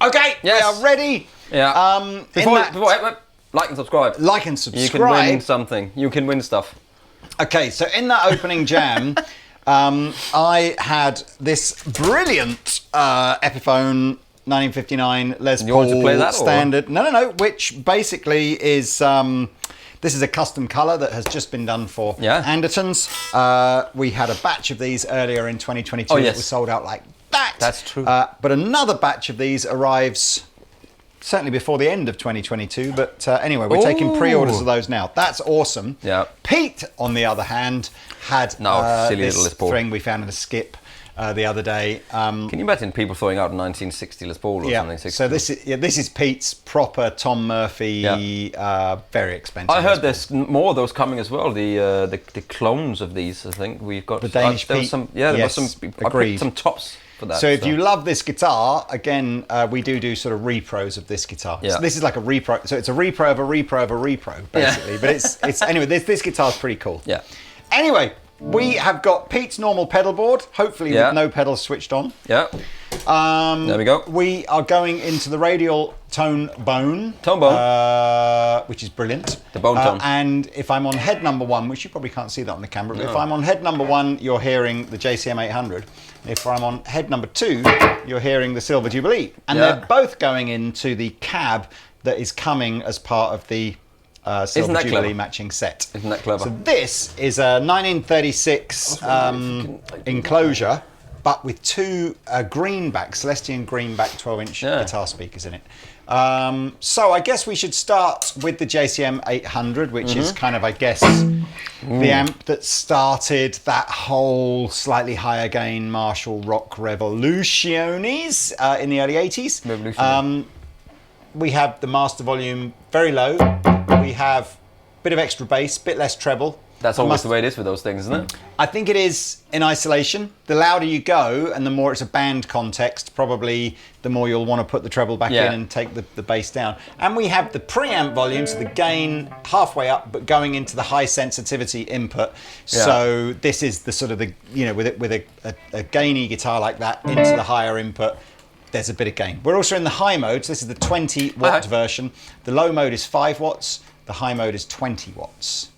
Okay, yes. We are ready. Yeah. Before, like and subscribe. Like and subscribe. You can win something. You can win stuff. Okay, so in that opening jam, I had this brilliant Epiphone 1959 Les Paul you want to play that, standard. Or? No. Which basically is this is a custom colour that has just been done for Andertons. We had a batch of these earlier in 2022 that was sold out like that. That's true. But another batch of these arrives certainly before the end of 2022. But anyway, we're taking pre-orders of those now. That's awesome. Yeah. Pete, on the other hand, had silly this little Les Paul thing we found in a skip the other day. Can you imagine people throwing out a 1960 Les Paul or something? 60? So this is Pete's proper Tom Murphy, very expensive. I heard there's more of those coming as well. The clones of these, I think we've got the Danish Pete. There was some. I picked some tops. That, so if you love this guitar, again, we do sort of repros of this guitar. Yeah. So this is like a repro. So it's a repro of a repro of a repro, basically. Yeah. But it's anyway. This guitar is pretty cool. Yeah. Anyway, we have got Pete's normal pedal board, hopefully with no pedals switched on. Yeah. There we go. We are going into the radial tone bone. Which is brilliant. The bone tone. And if I'm on head number 1, which you probably can't see that on the camera, but if I'm on head number 1, you're hearing the JCM800. If I'm on head number 2, you're hearing the Silver Jubilee. And they're both going into the cab that is coming as part of the Silver Jubilee matching set. Isn't that clever? So this is a 1936 enclosure, but with two greenback, Celestian greenback 12-inch guitar speakers in it. So I guess we should start with the JCM800, which is kind of, I guess, the amp that started that whole slightly higher gain Marshall rock revolutions in the early 80s. We have the master volume very low. We have a bit of extra bass, bit less treble. That's always the way it is with those things, isn't it? I think it is in isolation. The louder you go and the more it's a band context, probably the more you'll want to put the treble back in and take the bass down. And we have the preamp volume, so the gain halfway up but going into the high sensitivity input. So this is the sort of the, with a gainy guitar like that into the higher input, there's a bit of gain. We're also in the high mode, so this is the 20 watt version. The low mode is 5 watts, the high mode is 20 watts.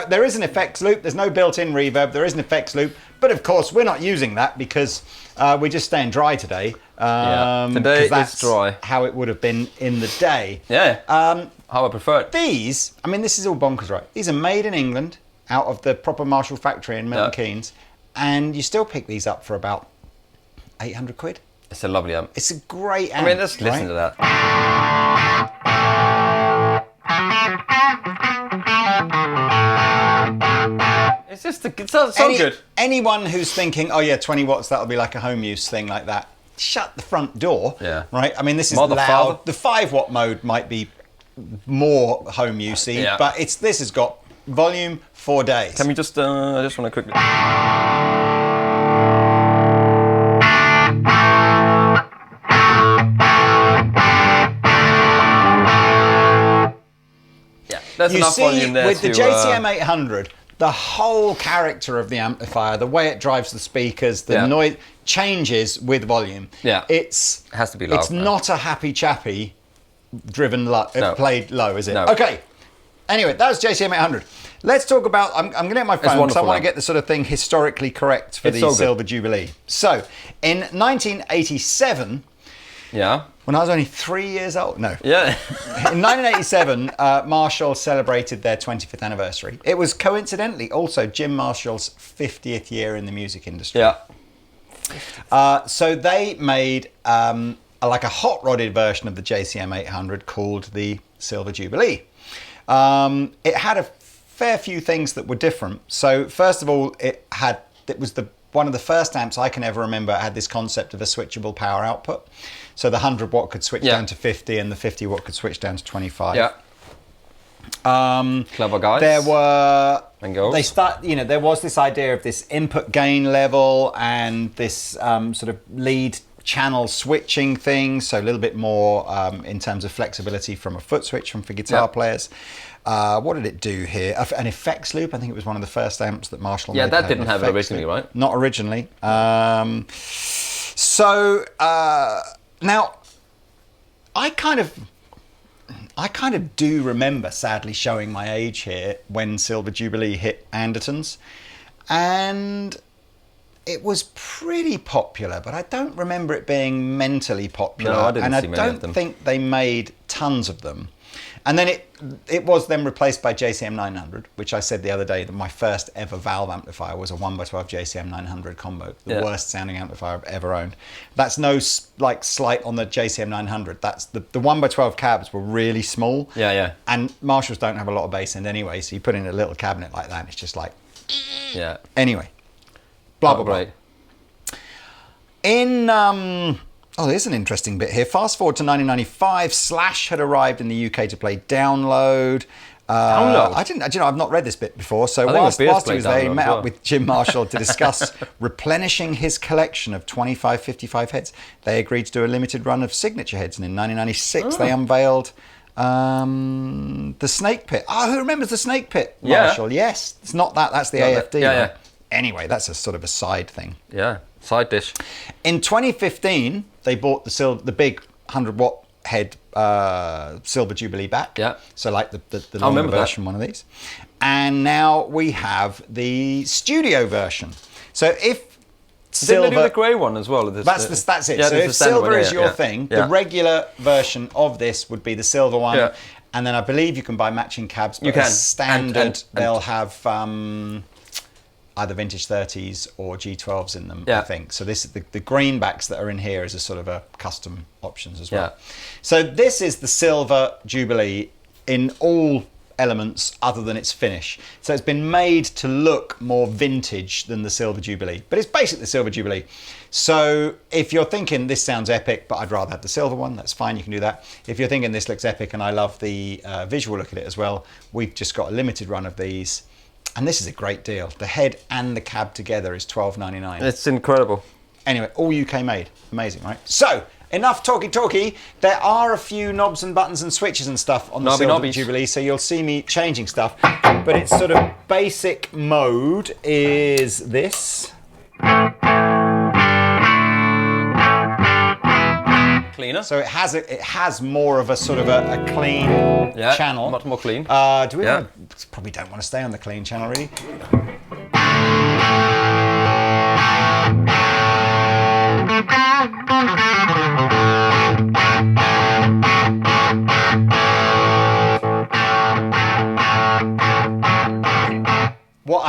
There is an effects loop. There's no built-in reverb. There is an effects loop, But of course, we're not using that because we're just staying dry today. Today that's is dry. How it would have been in the day. Yeah. How I prefer it. These, I mean, this is all bonkers, right? These are made in England out of the proper Marshall factory in Milton Keynes, and you still pick these up for about 800 quid. It's a lovely amp. It's a great amp. I mean, let's listen to that. It's just, it sounds so good. Anyone who's thinking, oh yeah, 20 watts, that'll be like a home use thing like that, shut the front door, right? I mean, this is loud. The 5 watt mode might be more home usey, but this has got volume for days. Can we just, I just want to quickly... Yeah, there's enough volume there with the JCM800, the whole character of the amplifier, the way it drives the speakers, the noise changes with volume. Yeah, it has to be loud. It's not a happy chappy driven played low, is it? No. Okay. Anyway, that was JCM800. Let's talk about. I'm going to get my phone because I want to get the sort of thing historically correct for the Silver Jubilee. So, in 1987. Yeah. When I was only 3 years old. No. Yeah. In 1987, Marshall celebrated their 25th anniversary. It was coincidentally also Jim Marshall's 50th year in the music industry. Yeah. So they made like a hot rodded version of the JCM800 called the Silver Jubilee. It had a fair few things that were different. So first of all, it was one of the first amps I can ever remember had this concept of a switchable power output. So the 100 watt could switch down to 50 and the 50 watt could switch down to 25. Yeah. Clever guys. There were... And girls. There was this idea of this input gain level and this sort of lead channel switching thing. So a little bit more in terms of flexibility from a foot switch for guitar players. What did it do here? An effects loop. I think it was one of the first amps that Marshall made. Yeah, that didn't have it originally, right? Not originally. Now, I kind of do remember, sadly, showing my age here when Silver Jubilee hit Andertons, and it was pretty popular, but I don't remember it being mentally popular. No, I didn't see and many I of them. don't think they made tons of them. And then it was then replaced by JCM900, which I said the other day that my first ever valve amplifier was a 1x12 JCM900 combo, the worst sounding amplifier I've ever owned. That's no slight on the JCM900. That's the 1x12 cabs were really small. Yeah, yeah. And Marshalls don't have a lot of bass end anyway, so you put in a little cabinet like that and it's just like... Yeah. Anyway. Blah, blah, blah. In... Oh, there's an interesting bit here. Fast forward to 1995. Slash had arrived in the UK to play Download. Download? I've not read this bit before. So whilst he was there, he met up with Jim Marshall to discuss replenishing his collection of 2525 heads. They agreed to do a limited run of signature heads, and in 1996 they unveiled the Snake Pit. Oh, who remembers the Snake Pit, Marshall? Yeah. Yes, it's not that. That's the AFD. Yeah, right? Anyway, that's a sort of a side thing. Yeah, side dish. In 2015, they bought the big 100 watt head Silver Jubilee back. Yeah. So like the longer version, one of these. And now we have the studio version. So if Silver... Didn't they do the grey one as well? That's it. Yeah, so if Silver is your thing, the regular version of this would be the Silver one. Yeah. And then I believe you can buy matching cabs. But you can. as standard, they'll have... either vintage 30s or G12s in them, I think. So this the greenbacks that are in here is a sort of a custom options as well. Yeah. So this is the Silver Jubilee in all elements other than its finish. So it's been made to look more vintage than the Silver Jubilee, but it's basically the Silver Jubilee. So if you're thinking this sounds epic, but I'd rather have the silver one, that's fine, you can do that. If you're thinking this looks epic and I love the visual look at it as well, we've just got a limited run of these. And this is a great deal. The head and the cab together is $12.99. It's incredible. Anyway, all UK made. Amazing, right? So, enough talky. There are a few knobs and buttons and switches and stuff on the Silver Jubilee, so you'll see me changing stuff. But its sort of basic mode is this. Cleaner. So it has more of a sort of a clean channel. Much more clean. Do we probably don't want to stay on the clean channel really.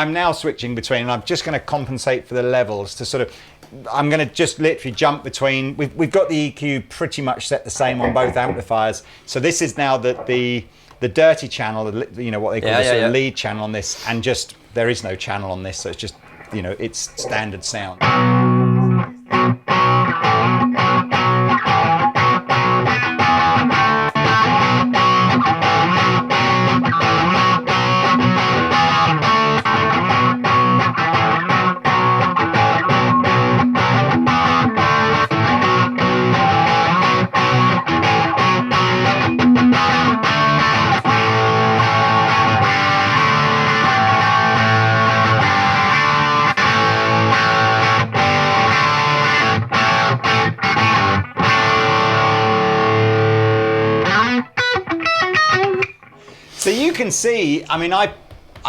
I'm now switching between, and I'm just going to compensate for the levels to sort of, I'm going to just literally jump between. We've got the EQ pretty much set the same on both amplifiers. So this is now the dirty channel, you know, what they call the sort of lead channel on this, and just there is no channel on this, so it's just, you know, it's standard sound. So you can see, I mean, I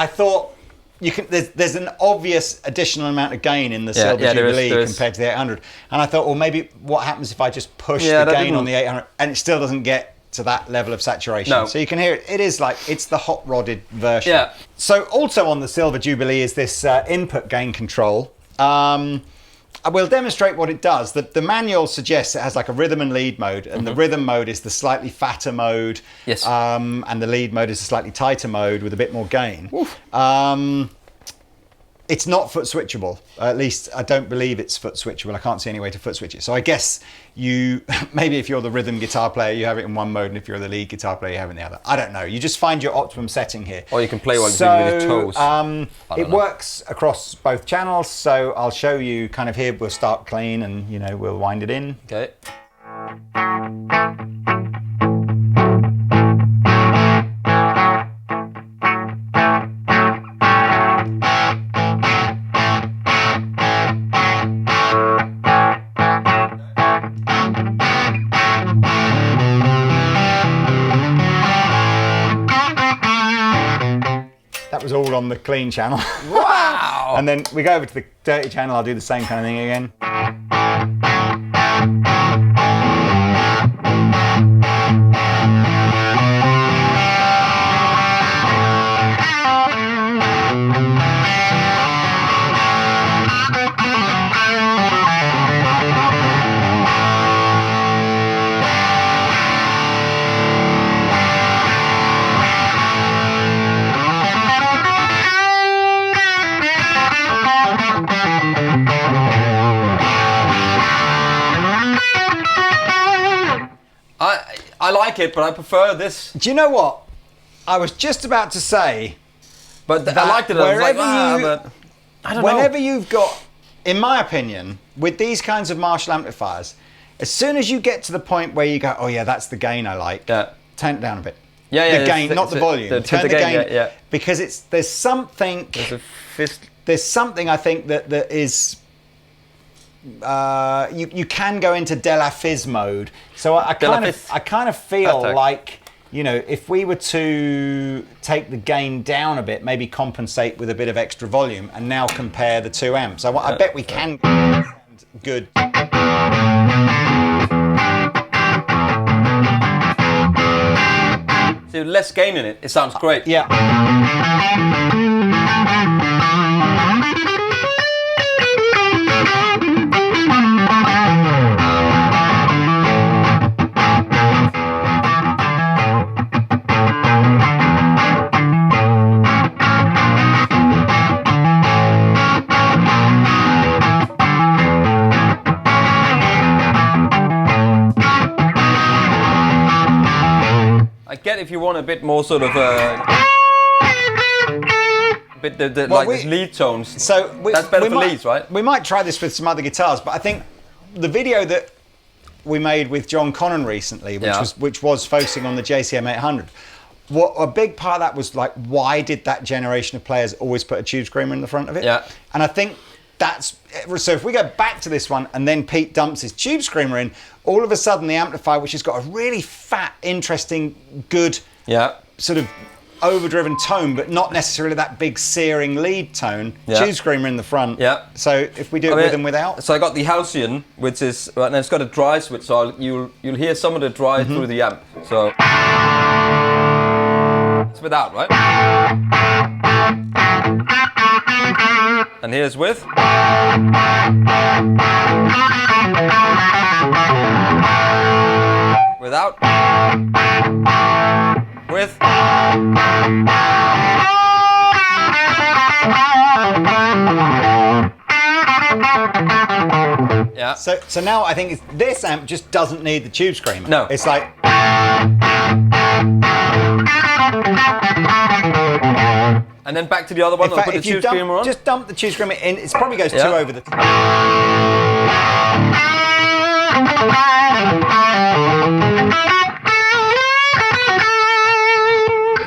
thought you can. There's an obvious additional amount of gain in the Silver Jubilee compared to the 800, and I thought, well, maybe what happens if I just push the gain on the 800, and it still doesn't get to that level of saturation. No. So you can hear it. It is like it's the hot rodded version. Yeah. So also on the Silver Jubilee is this input gain control. I will demonstrate what it does. The manual suggests it has like a rhythm and lead mode, and the rhythm mode is the slightly fatter mode, yes. And the lead mode is a slightly tighter mode with a bit more gain. It's not foot switchable. At least I don't believe it's foot switchable. I can't see any way to foot switch it. So I guess you, maybe if you're the rhythm guitar player, you have it in one mode, and if you're the lead guitar player, you have it in the other. I don't know. You just find your optimum setting here. Or you can play while you're doing with your toes. It works across both channels. So I'll show you kind of here. We'll start clean, and you know we'll wind it in. Okay. That was all on the clean channel. Wow! And then we go over to the dirty channel. I'll do the same kind of thing again. I like it, but I prefer this. Do you know what? I was just about to say, but I liked it. I was like, but I don't know. Whenever you've got, in my opinion, with these kinds of Marshall amplifiers, as soon as you get to the point where you go, oh yeah, that's the gain I like, turn it down a bit. Yeah, the gain, not the volume. Turn the gain, because there's something. There's something I think that is. You can go into de la fizz mode, so I kind of feel like, you know, if we were to take the gain down a bit, maybe compensate with a bit of extra volume, and now compare the two amps. I bet we can sound good. So less gain in it. It sounds great. Yeah. I get if you want a bit more sort of bit like these lead tones. So that's better for leads, right? We might try this with some other guitars, but I think the video that we made with John Connon recently, which was focusing on the JCM800, what a big part of that was like, why did that generation of players always put a tube screamer in the front of it? Yeah. And I think that's, so if we go back to this one and then Pete dumps his tube screamer in, all of a sudden the amplifier, which has got a really fat, interesting, good sort of overdriven tone, but not necessarily that big searing lead tone, tube screamer in the front. Yeah. So if we do it with and without. So I got the Halcyon, which is, and it's got a dry switch, so you'll hear some of the dry through the amp. So it's without, right? And here's with. Without. With. Yeah. So now I think this amp just doesn't need the tube screamer. No. It's like. And then back to the other one. I'll put the tube screamer on. Just dump the tube screamer in. It probably goes 2 over the.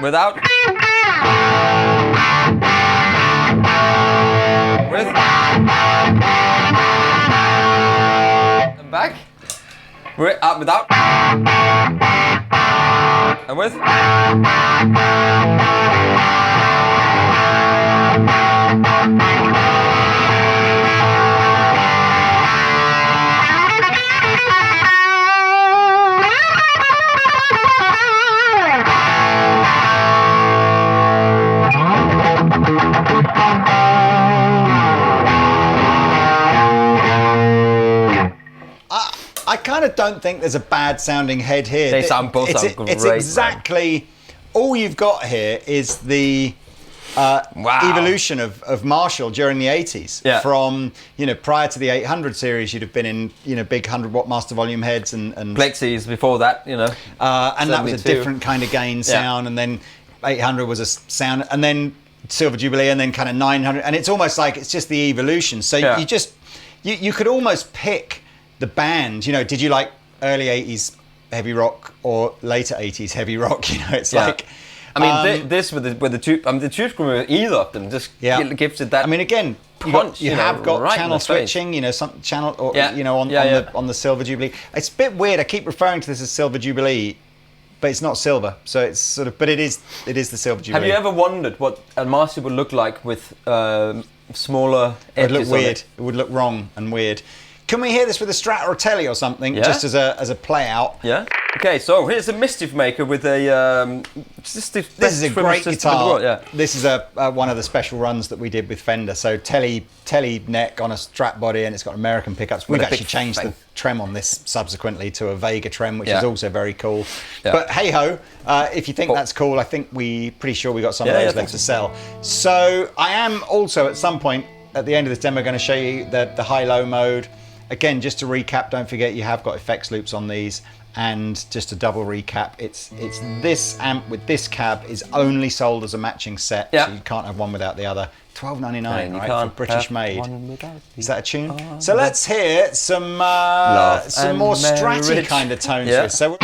Without. With. And back. Up without. And with. I kind of don't think there's a bad sounding head here. They sound both sound great. It's exactly all you've got here is the evolution of Marshall during the 80s. Yeah. From prior to the 800 series, you'd have been in big 100-watt master volume heads and Plexis before that, and that was a different kind of gain sound, and then 800 was a sound, and then Silver Jubilee, and then kind of 900, and it's almost like it's just the evolution. So you could almost pick the band. Did you like early 80s heavy rock or later 80s heavy rock? It's like. I mean, this with the tube. The tube screamer, either of them just gives it that. I mean, again, punch. You have got right channel switching. Some channel, or on the Silver Jubilee. It's a bit weird. I keep referring to this as Silver Jubilee, but it's not silver. So it's sort of, but it is the Silver Jubilee. Have you ever wondered what a master would look like with smaller edges? It would look weird. It would look wrong and weird. Can we hear this with a Strat or a Telly or something, just as a play out? Yeah. Okay, so here's a Mischief Maker with a. This is a great guitar. This is one of the special runs that we did with Fender. So Telly neck on a Strat body, and it's got American pickups. We've actually changed the trem on this subsequently to a Vega trem, which is also very cool. Yeah. But hey ho, if you think that's cool, I think pretty sure we got some of those left to sell. So I am also at some point at the end of this demo going to show you the high-low mode. Again, just to recap, don't forget you have got effects loops on these, and just to double recap, it's this amp with this cab is only sold as a matching set, so you can't have one without the other. $12.99, right, for British made. Is that a tune? So let's hear some more Stratty kind of tones here. So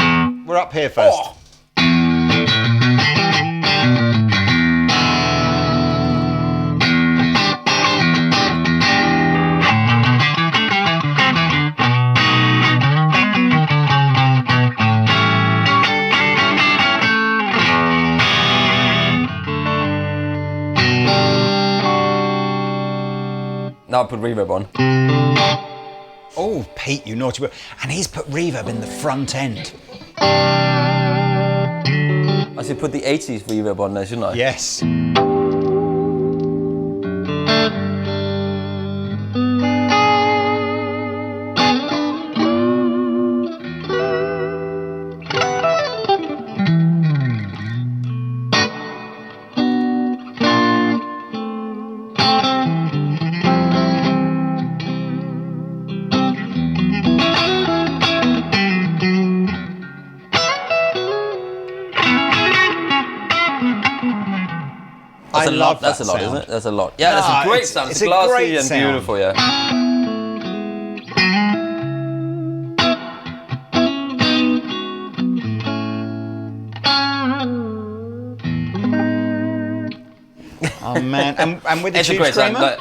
we're up here first. Oh. Now I put reverb on. Oh, Pete, you naughty boy. And he's put reverb in the front end. I should put the 80s reverb on there, shouldn't I? Yes. That's a lot, isn't it? That's a lot. Yeah, that's a great sound. It's glassy and beautiful, yeah. Oh man, and with the tube screamer?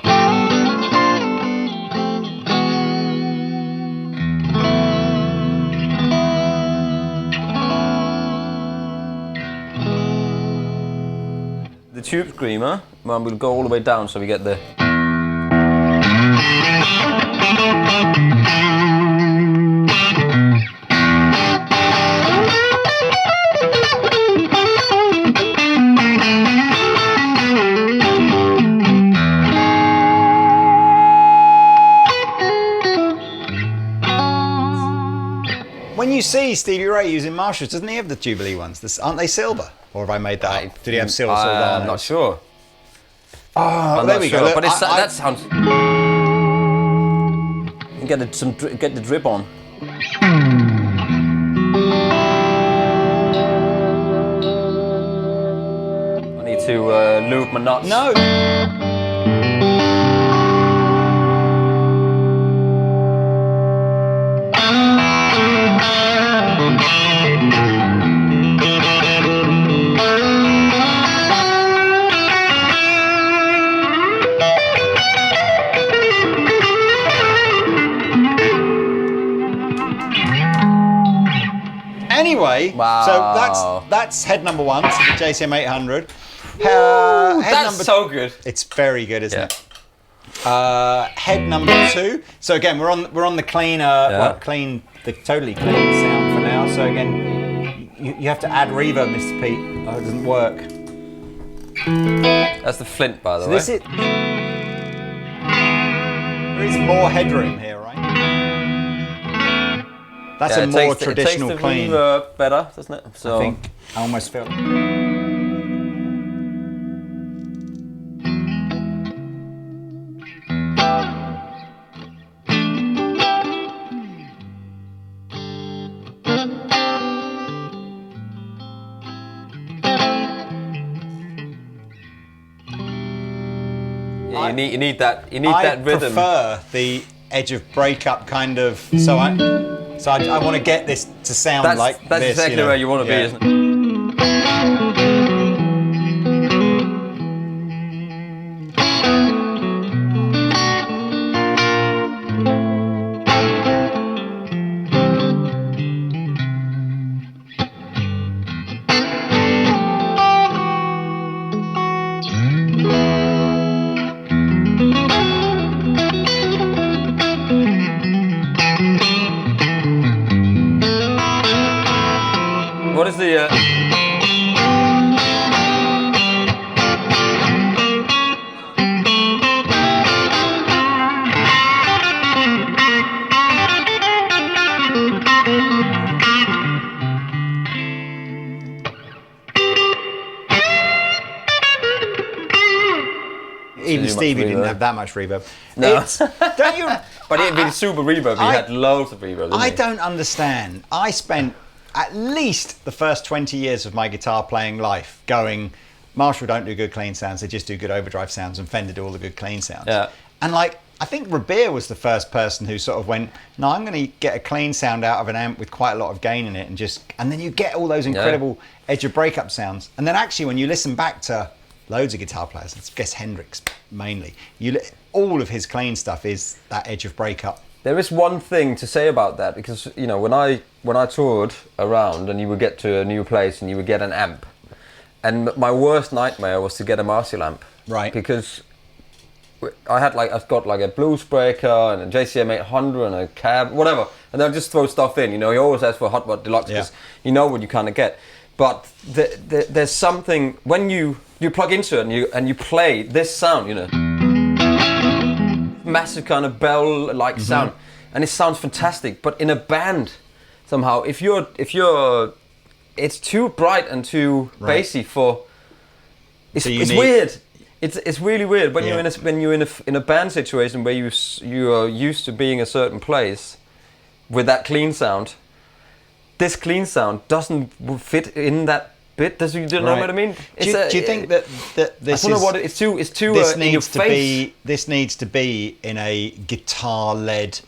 The tube screamer, well, we'll go all the way down so we get the. When you see Stevie Ray using Marshalls, doesn't he have the Jubilee ones? Aren't they silver? Or have I made that up? Did he have silver? I'm not sure. Oh, there we go. Look, but that sounds. Get the drip on. I need to lube my nuts. No. Anyway, wow. So that's head number 1, so the JCM800. That's so good. It's very good, isn't it? Head number 2. So again, we're on the cleaner, the totally clean sound for now. So again, you have to add reverb, Mr. Pete. Oh, it doesn't work. That's the Flint, by the way. There is more headroom here, right? That's a more traditional clean. It takes the reverb better, doesn't it? So I think I almost feel. Yeah, you need that rhythm. I prefer the edge of breakup kind of. So I want to get this to sound like that's this. Exactly where you want to be, isn't it? What is the Even Stevie didn't have that much reverb. No. Don't you? But it'd be super reverb. He had loads of reverb. I don't understand. I spent at least the first 20 years of my guitar playing life going, Marshall don't do good clean sounds, they just do good overdrive sounds, and Fender do all the good clean sounds. Yeah. And like, I think Revere was the first person who sort of went, no, I'm going to get a clean sound out of an amp with quite a lot of gain in it, and then you get all those incredible edge of breakup sounds. And then actually when you listen back to loads of guitar players, I guess Hendrix mainly, all of his clean stuff is that edge of breakup. There is one thing to say about that, because you know when I toured around and you would get to a new place and you would get an amp, and my worst nightmare was to get a Marshall amp, right? Because I've got like a blues breaker and a JCM800 and a cab, whatever, and they'll just throw stuff in. You know, you always ask for a Hot Rod Deluxe because you know what you kind of get. But there's something when you plug into it and you play this sound, you know. Massive kind of bell-like sound, and it sounds fantastic. But in a band, somehow, if you're, it's too bright and too bassy for. It's weird. It's really weird when you're in a band situation where you are used to being a certain place with that clean sound. This clean sound doesn't fit in that bit. Do you know what I mean? Do you think that this? I don't know what it's too. This in your face. This needs to be in a guitar-led.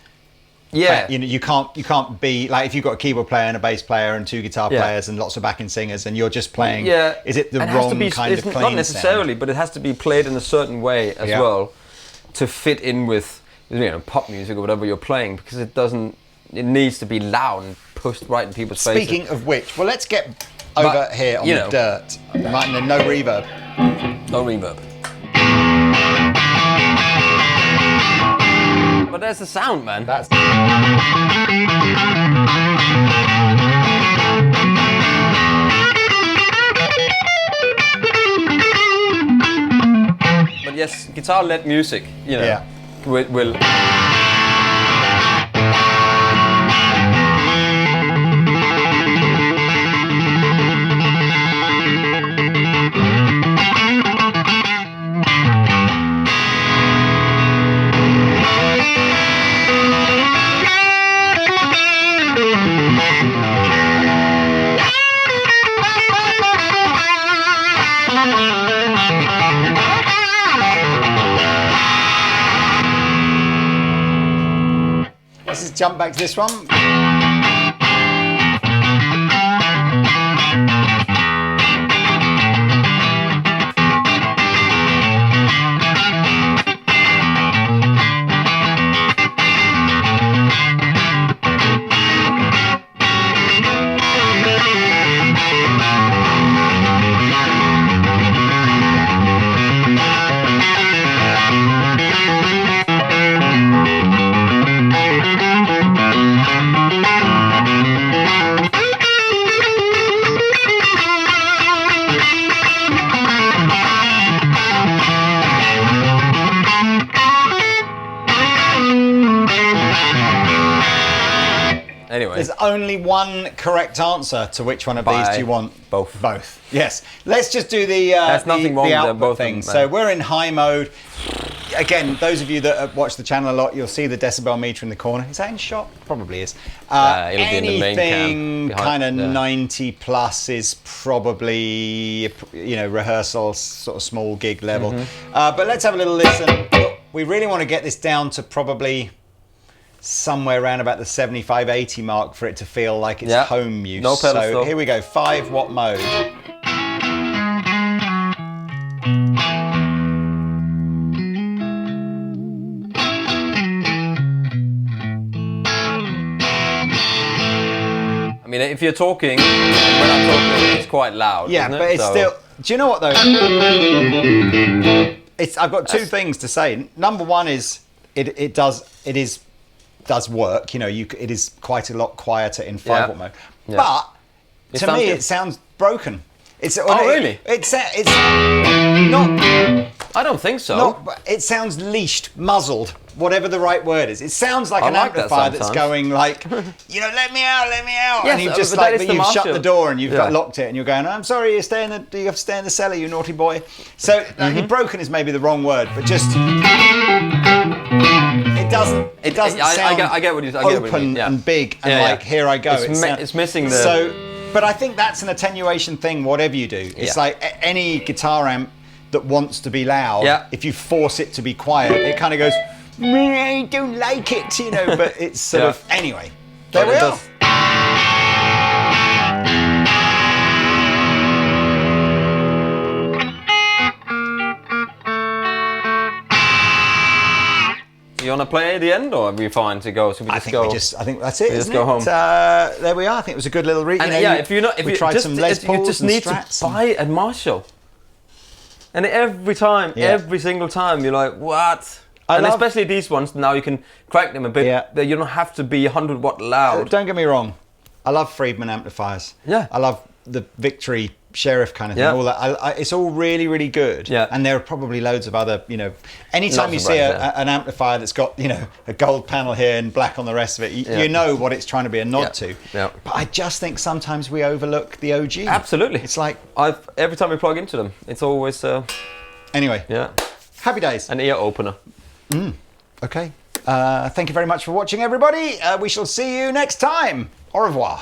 Yeah. You know, you can't be like if you've got a keyboard player and a bass player and two guitar players and lots of backing singers and you're just playing. Yeah. Is it the wrong kind of clean Not necessarily, sound? but it has to be played in a certain way as well to fit in with pop music or whatever you're playing, because it doesn't. It needs to be loud and pushed right in people's faces. Speaking of which, well, let's get over here on the dirt. Right, no reverb. No reverb. But there's the sound, man. That's. But yes, guitar-led music, will jump back to this one. Anyway. There's only one correct answer to which one of these do you want? Both. Both. Yes. Let's just do the nothing wrong the with output both thing. of them, So we're in high mode. Again, those of you that watch the channel a lot, you'll see the decibel meter in the corner. Is that in shot? Probably is. It'll be in the main cam anything behind, kind of 90 plus is probably, you know, rehearsal, sort of small gig level. But let's have a little listen. We really want to get this down to probably somewhere around about the 75, 80 mark for it to feel like it's home use. No pedal so still. here we go, 5 watt mode. I mean, if you're talking, when I'm talking, it's quite loud. Yeah, isn't but it? it's So- still. Do you know what though? I've got two things to say. Number one is it does work. You know, it is quite a lot quieter in 5 watt mode. Yeah. But It to sounds me, good. it sounds broken. Really? It's not. I don't think so. It sounds leashed, muzzled, whatever the right word is. It sounds like an like that amplifier that's sometimes. going like, you know, let me out. Yes, and you've just but that is but the you've shut Marshall. the door and you've Yeah. locked it and you're going, I'm sorry, you have to stay in the cellar, you naughty boy. So broken is maybe the wrong word, but just it doesn't sound I get what you open mean. Yeah. and big and Yeah, like here I go. It's missing the. So, but I think that's an attenuation thing, whatever you do. It's like any guitar amp that wants to be loud, if you force it to be quiet, it kind of goes, I don't like it, you know, but it's sort of, anyway. There we are. You want to play at the end, or are we fine to go? So we just go. I think that's it. just go home. There we are. I think it was a good little read. And we tried some Les Pauls you just and need Strats to buy a Marshall. And every time, every single time, you're like, what? Especially these ones, now you can crank them a bit. Yeah. You don't have to be 100 watt loud. Don't get me wrong. I love Friedman amplifiers. Yeah. I love the Victory Sheriff kind of thing. Yeah. All that. It's all really, really good. Yeah. And there are probably loads of other, you know, anytime Lots you of see brands, an amplifier that's got, you know, a gold panel here and black on the rest of it, you know what it's trying to be a nod to. Yeah. But I just think sometimes we overlook the OG. Absolutely. It's like... every time we plug into them, it's always... Anyway. Yeah. Happy days. An ear opener. Okay. Thank you very much for watching, everybody. We shall see you next time. Au revoir.